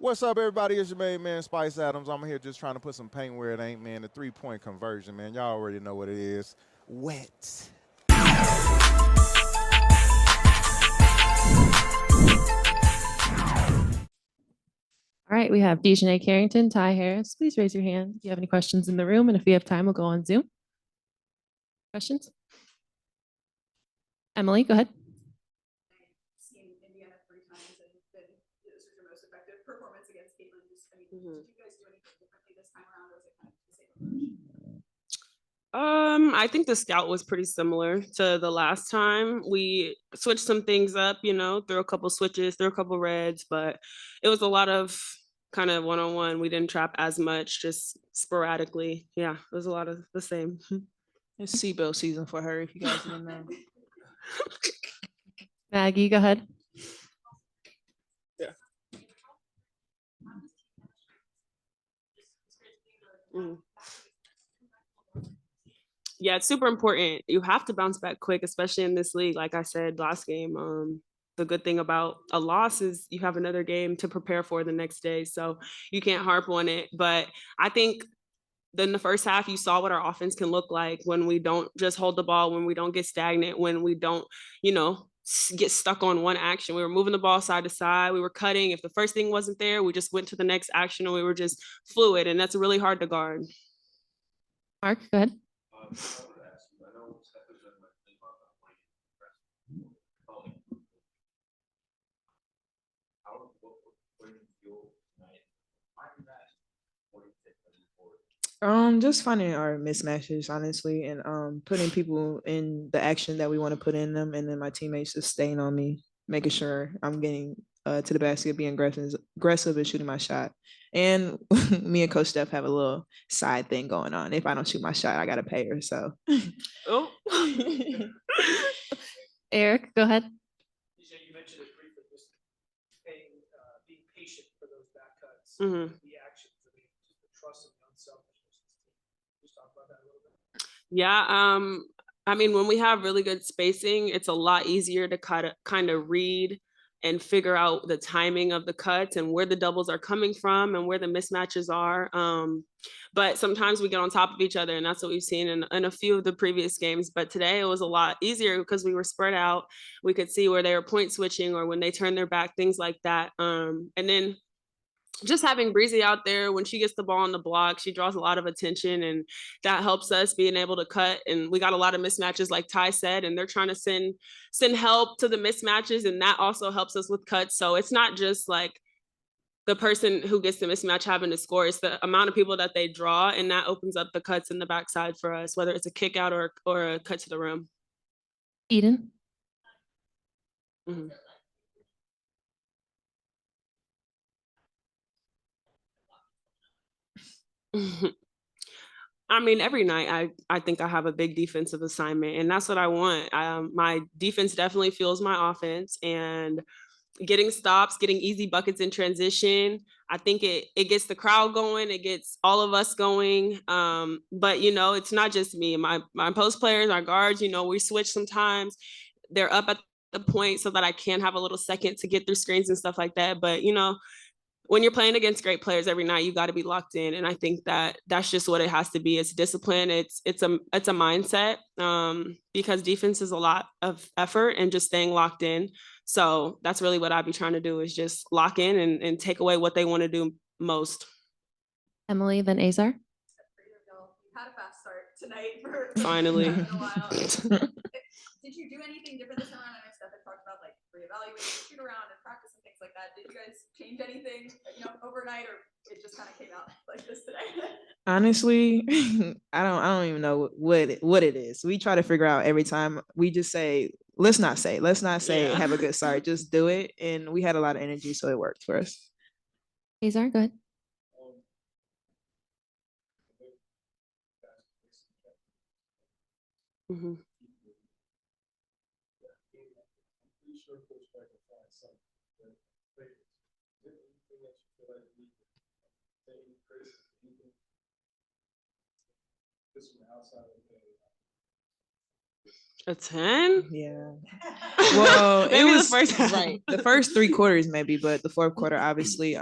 What's up, everybody? It's your main man, Spice Adams. I'm here just trying to put some paint where it ain't, man. The three-point conversion, man. Y'all already know what it is. Wet. All right, we have Dejanay Carrington, Ty Harris. Please raise your hand if you have any questions in the room, and if we have time, we'll go on Zoom. Questions? Emily, go ahead. Seen Indiana 3 times, and this was your most effective performance against Caitlin. Did you guys do anything differently this time around, or was it kind of the same approach? I think the scout was pretty similar to the last time. We switched some things up, threw a couple switches, threw a couple reds, but it was a lot of kind of one-on-one. We didn't trap as much, just sporadically. Yeah, it was a lot of the same. It's seatbelt season for her, if you guys didn't know. Maggie, go ahead. Yeah. Yeah, it's super important. You have to bounce back quick, especially in this league. Like I said last game, the good thing about a loss is you have another game to prepare for the next day. So you can't harp on it. But I think then the first half, you saw what our offense can look like when we don't just hold the ball, when we don't get stagnant, when we don't, get stuck on one action. We were moving the ball side to side. We were cutting. If the first thing wasn't there, we just went to the next action and we were just fluid. And that's really hard to guard. Mark, go ahead. Just finding our mismatches, honestly, and putting people in the action that we want to put in them, and then my teammates just staying on me, making sure I'm getting to the basket, being aggressive and shooting my shot. And me and Coach Steph have a little side thing going on. If I don't shoot my shot, I gotta pay her. So, Oh, Eric, go ahead. You mentioned it briefly, just being patient for those back cuts, mm-hmm. the actions, just the trust and the unselfishness. Just talk about that a little bit. Yeah, when we have really good spacing, it's a lot easier to kind of read and figure out the timing of the cuts and where the doubles are coming from and where the mismatches are. But sometimes we get on top of each other, and that's what we've seen in a few of the previous games. But today it was a lot easier because we were spread out. We could see where they were point switching or when they turned their back, things like that. And then just having Breezy out there, when she gets the ball on the block, she draws a lot of attention, and that helps us being able to cut. And we got a lot of mismatches, like Ty said, and they're trying to send help to the mismatches, and that also helps us with cuts. So it's not just like the person who gets the mismatch having to score, it's the amount of people that they draw, and that opens up the cuts in the backside for us, whether it's a kick out or a cut to the rim. Eden. Mm-hmm. Every night I think I have a big defensive assignment, and that's what I want. My defense definitely fuels my offense, and getting stops, getting easy buckets in transition, I think it gets the crowd going, it gets all of us going. But it's not just me. My post players, our guards, we switch sometimes. They're up at the point so that I can have a little second to get through screens and stuff like that. But when you're playing against great players every night, you got to be locked in. And I think that's just what it has to be. It's discipline. It's a mindset, because defense is a lot of effort and just staying locked in. So that's really what I'd be trying to do, is just lock in and take away what they want to do most. Emily, then Azar. You had a fast start tonight. Finally. Did you do anything different this time around? I know Steph had talked about like reevaluating, shoot around, and practice and things like that. Did you guys change anything, overnight, or it just kind of came out like this today? Honestly, I don't even know what it is. We try to figure out every time. We just say, let's not say, Yeah. have a good start, just do it. And we had a lot of energy, so it worked for us. Azar, go ahead. Mm-hmm. A 10? Yeah. Well, Maybe it was the first right. The first 3 quarters maybe, but the fourth quarter, obviously,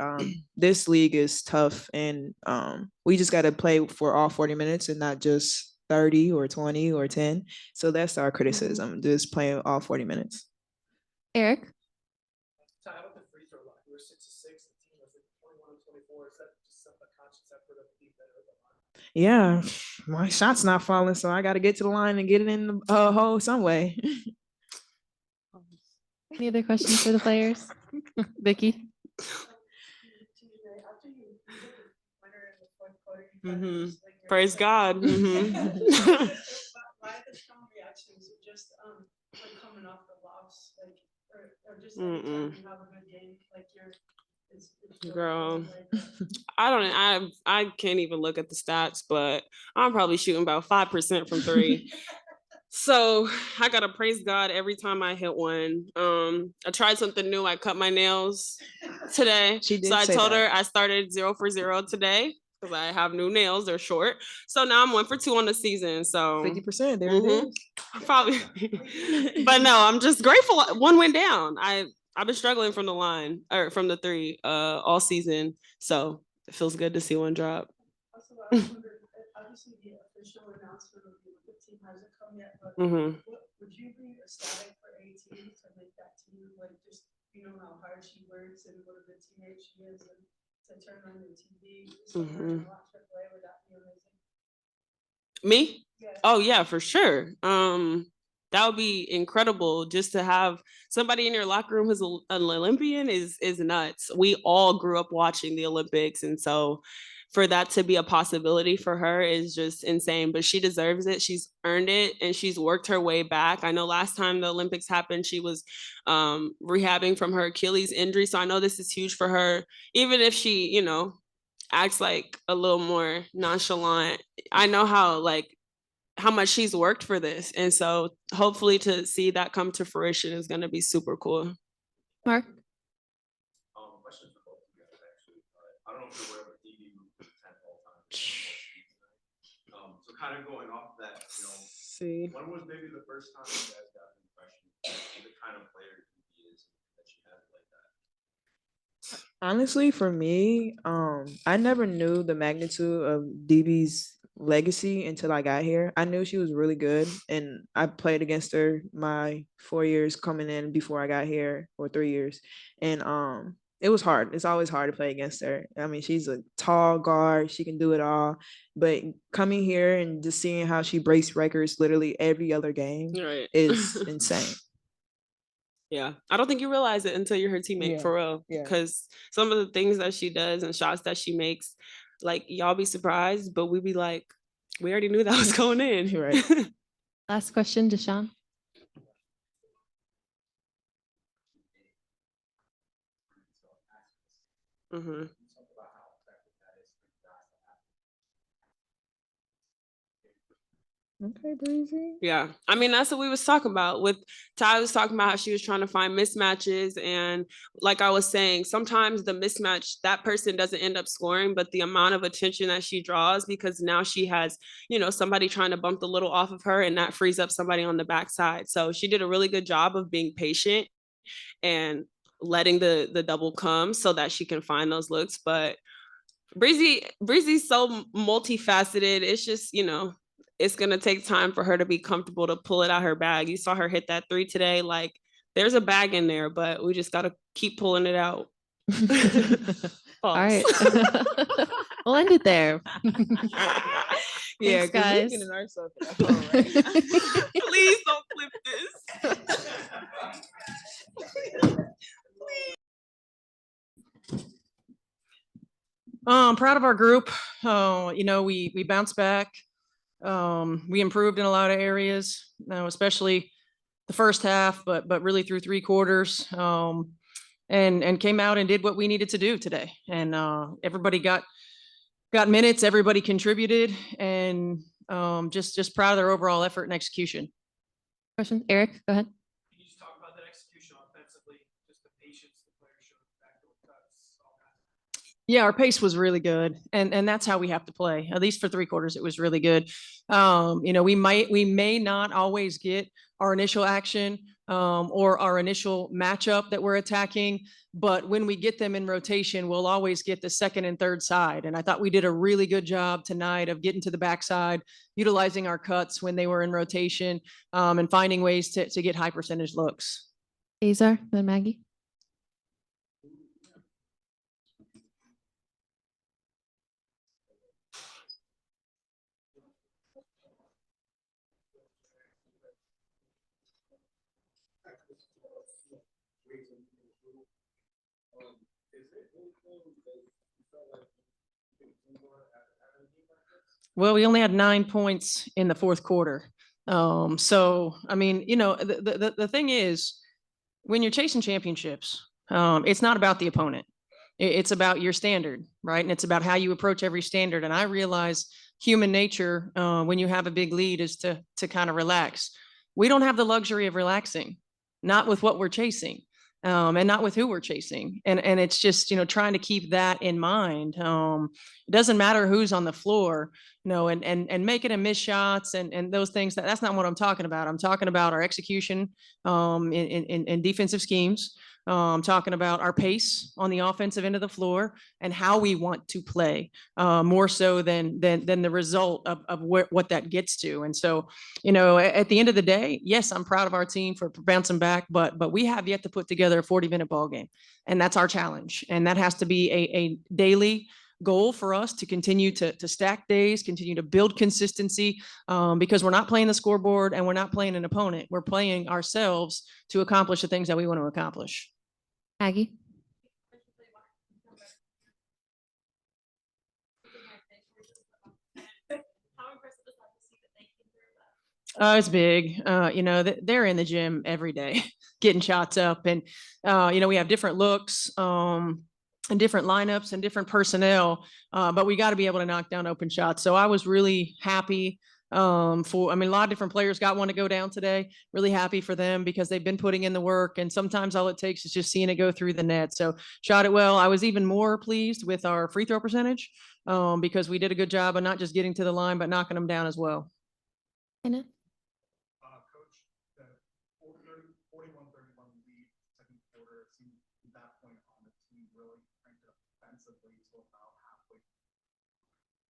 this league is tough, and we just got to play for all 40 minutes and not just 30 or 20 or 10. So that's our criticism, just playing all 40 minutes. Eric? Ty, how about the free throw line? We were 6 of 6. The team was like 21 of 24. Is that just a conscious effort of being better at the line? Yeah, my shot's not falling, so I got to get to the line and get it in the hole some way. Any other questions for the players? Vicky? Praise God. Why the strong reactions? Just like coming off the loss, like or just every time you have a good game, like it's Girl, I can't even look at the stats, but I'm probably shooting about 5% from 3. So I gotta praise God every time I hit one. I tried something new. I cut my nails today. She did So I say told that. her I started 0 for 0 today because I have new nails. They're short. So now I'm 1 for 2 on the season. So 50%. There it Mhm. is. probably, but no, I'm just grateful. One went down. I've been struggling from the line or from the 3 all season. So it feels good to see one drop. Also, I wonder, obviously the official announcement of the Olympic team hasn't come yet, but Mhm. would you be ecstatic for AT to make that team, like just how hard she works and what a good teammate she is, and to turn on your TV and watch her play? Would that be amazing? Me? Yeah. Oh yeah, for sure. That would be incredible just to have somebody in your locker room who's an Olympian is nuts. We all grew up watching the Olympics, and so for that to be a possibility for her is just insane. But she deserves it. She's earned it, and she's worked her way back. I know last time the Olympics happened, she was rehabbing from her Achilles injury, so I know this is huge for her. Even if she, acts like a little more nonchalant, I know how much she's worked for this. And so hopefully to see that come to fruition is going to be super cool. Mark? Question for both of you guys, actually. I don't know if you're aware of DB moved to 10th all time. So kind of going off that, See. when was maybe the first time you guys got an impression of the kind of player DB is that she has like that? Honestly, for me, I never knew the magnitude of DB's legacy until I got here. I knew she was really good, and I played against her my 4 years coming in before I got here, or 3 years, and it was hard. It's always hard to play against her. I mean, she's a tall guard. She can do it all. But coming here and just seeing how she breaks records literally every other game Right. is insane. Yeah. I don't think you realize it until you're her teammate, Yeah. for real. Yeah. Because some of the things that she does and shots that she makes, like, y'all be surprised, but we be like, we already knew that was going in. Right. Last question, Deshaun. Mhm. Okay, Breezy. Yeah. I mean, that's what we was talking about. With Ty was talking about how she was trying to find mismatches. And like I was saying, sometimes the mismatch, that person doesn't end up scoring, but the amount of attention that she draws, because now she has, somebody trying to bump the little off of her, and that frees up somebody on the backside. So she did a really good job of being patient and letting the double come so that she can find those looks. But Breezy's so multifaceted. It's just, it's gonna take time for her to be comfortable to pull it out her bag. You saw her hit that 3 today. Like, there's a bag in there, but we just gotta keep pulling it out. All right. We'll end it there. Yeah, Thanks, guys. We're getting ourselves in a hole right now. Please don't flip this. Proud of our group. We bounced back. We improved in a lot of areas, especially the first half, but really through 3 quarters. And came out and did what we needed to do today. And everybody got minutes. Everybody contributed, and just proud of their overall effort and execution. Question, Eric, go ahead. Can you just talk about that execution offensively, just the patience the players showed back to the cuts, all that? Yeah, our pace was really good, and that's how we have to play. At least for 3/4, it was really good. We may not always get our initial action or our initial matchup that we're attacking, but when we get them in rotation, we'll always get the second and third side. And I thought we did a really good job tonight of getting to the backside, utilizing our cuts when they were in rotation, and finding ways to get high percentage looks. Azar, then Maggie. Well, we only had 9 points in the 4th quarter. So, I mean, the thing is, when you're chasing championships, it's not about the opponent. It's about your standard, right? And it's about how you approach every standard. And I realize human nature, when you have a big lead, is to kind of relax. We don't have the luxury of relaxing, not with what we're chasing. And not with who we're chasing. And it's just, trying to keep that in mind. It doesn't matter who's on the floor, and making and miss shots and those things. That's not what I'm talking about. I'm talking about our execution in defensive schemes. I'm talking about our pace on the offensive end of the floor and how we want to play, more so than the result of what that gets to. And so, at the end of the day, yes, I'm proud of our team for bouncing back, but we have yet to put together a 40-minute ball game, and that's our challenge. And that has to be a daily goal for us to continue to stack days, continue to build consistency, because we're not playing the scoreboard and we're not playing an opponent. We're playing ourselves to accomplish the things that we want to accomplish. Maggie. It's big. They're in the gym every day, getting shots up, and we have different looks, and different lineups and different personnel, but we got to be able to knock down open shots. So I was really happy. A lot of different players got one to go down today. Really happy for them because they've been putting in the work, and sometimes all it takes is just seeing it go through the net. So shot it well. I was even more pleased with our free throw percentage, because we did a good job of not just getting to the line, but knocking them down as well. Anna. Coach, the 41-31 lead, 2nd quarter, it seemed at that point on the team really cranked it up defensively to about halfway.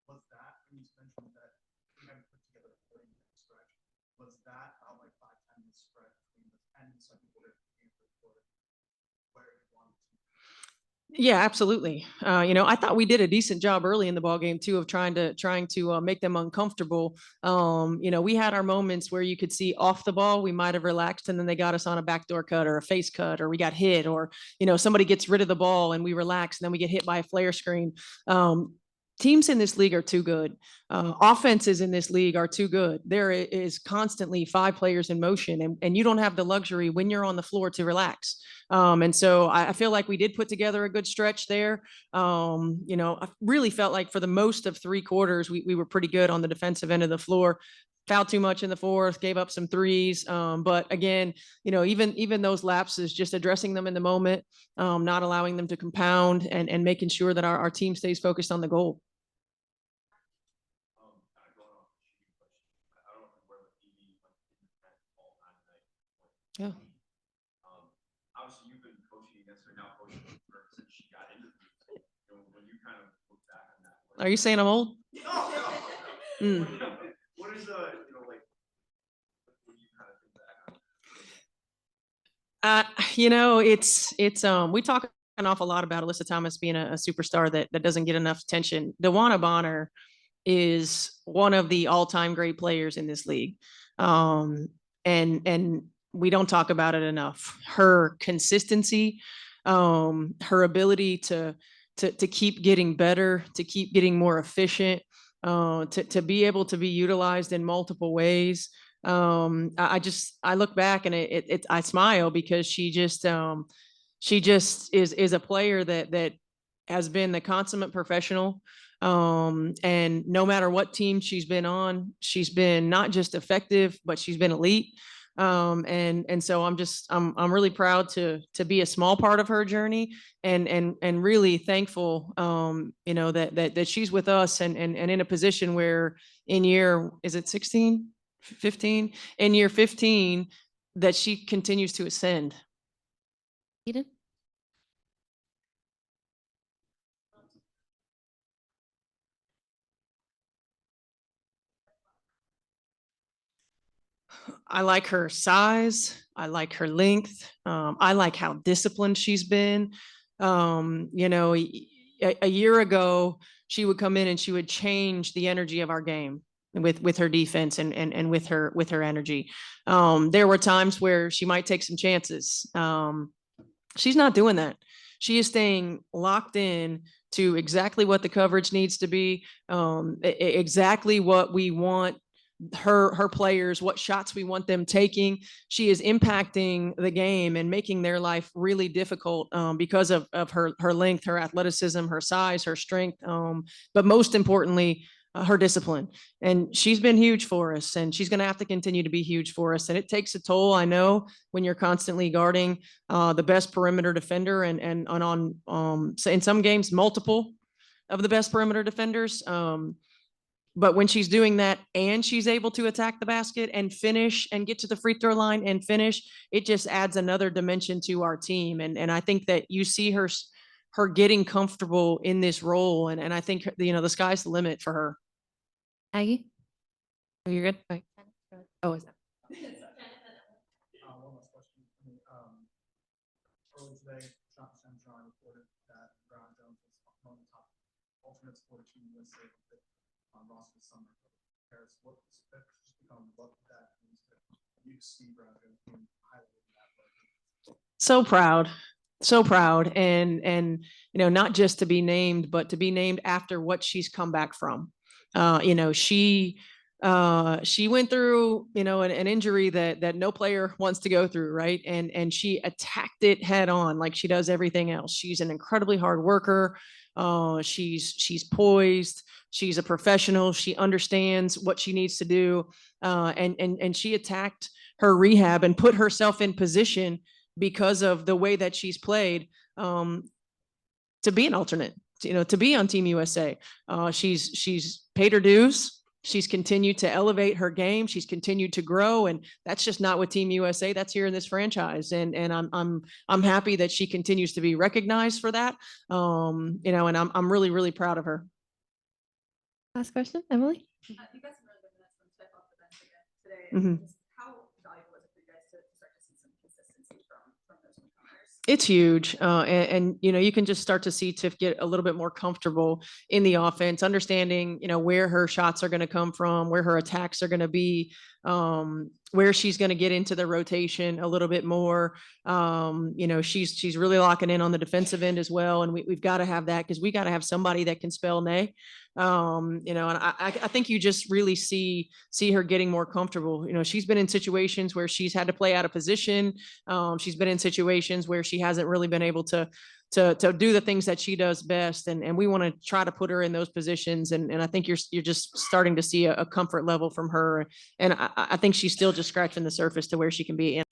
Was that, when you mentioned that we haven't put together a 40-minute stretch, was that about like 5-10 minute stretch between the end of 2nd quarter and 3rd quarter where you wanted to? Yeah, absolutely. I thought we did a decent job early in the ball game too of trying to make them uncomfortable. We had our moments where you could see off the ball we might have relaxed, and then they got us on a backdoor cut or a face cut, or we got hit, or somebody gets rid of the ball and we relax, and then we get hit by a flare screen. Teams in this league are too good. Offenses in this league are too good. There is constantly 5 players in motion, and you don't have the luxury when you're on the floor to relax. And so I feel like we did put together a good stretch there. I really felt like for the most of 3 quarters, we were pretty good on the defensive end of the floor. Fouled too much in the 4th, gave up some threes. But again, even those lapses, just addressing them in the moment, not allowing them to compound, and making sure that our team stays focused on the goal. Yeah. Obviously, you've been coaching against her, now coaching her since she got into the when you kind of look back on that. Are you saying I'm old? No. What is like when you kind of think back on? We talk an awful lot about Alyssa Thomas being a superstar that doesn't get enough attention. DeWanna Bonner is one of the all-time great players in this league. And we don't talk about it enough. Her consistency, her ability to keep getting better, to keep getting more efficient, to be able to be utilized in multiple ways. I look back and I smile because she just is a player that has been the consummate professional. And no matter what team she's been on, she's been not just effective, but she's been elite. And so I'm really proud to be a small part of her journey, and really thankful, that she's with us, and in a position where in year, is it 16, 15? In year 15, that she continues to ascend. Eden? I like her size. I like her length. I like how disciplined she's been. A year ago, she would come in and she would change the energy of our game with her defense, and with her energy. There were times where she might take some chances. She's not doing that. She is staying locked in to exactly what the coverage needs to be, exactly what we want her players, what shots we want them taking. She is impacting the game and making their life really difficult, because of her length, her athleticism, her size, her strength, but most importantly, her discipline. And she's been huge for us, and she's going to have to continue to be huge for us. And it takes a toll, I know, when you're constantly guarding the best perimeter defender, and on in some games, multiple of the best perimeter defenders. But when she's doing that and she's able to attack the basket and finish and get to the free throw line and finish, it just adds another dimension to our team. And I think that you see her getting comfortable in this role. And I think, the sky's the limit for her. Aggie? Oh, you're good? Okay. Oh, is that? One last question. Earlier today, John reported that Brown Jones was among the top alternates for the Team USA on roster this summer. Harris, what that means to you, see Brown Jones being highlighted in that way? So proud. So proud. And not just to be named, but to be named after what she's come back from. She went through, an injury that no player wants to go through, right? And she attacked it head on, like she does everything else. She's an incredibly hard worker. She's poised. She's a professional. She understands what she needs to do. And she attacked her rehab and put herself in position because of the way that she's played, to be an alternate, to be on Team USA. She's paid her dues. She's continued to elevate her game. She's continued to grow, and that's just not with Team USA. That's here in this franchise, and I'm happy that she continues to be recognized for that. And I'm really, really proud of her. Last question, Emily? You guys have really been minutes from step off the bench again today. Mhm. Just how valuable is it for you guys to start to see some consistency from those newcomers? It's huge. And you can just start to see Tiff get a little bit more comfortable in the offense, understanding, where her shots are going to come from, where her attacks are going to be, where she's going to get into the rotation a little bit more. She's really locking in on the defensive end as well. And we've got to have that, because we got to have somebody that can spell nay. And I think you just really see her getting more comfortable. She's been in situations where she's had to play out of position. She's been in situations where she hasn't really been able to do the things that she does best. And we want to try to put her in those positions. And I think you're just starting to see a comfort level from her. And I think she's still just scratching the surface to where she can be.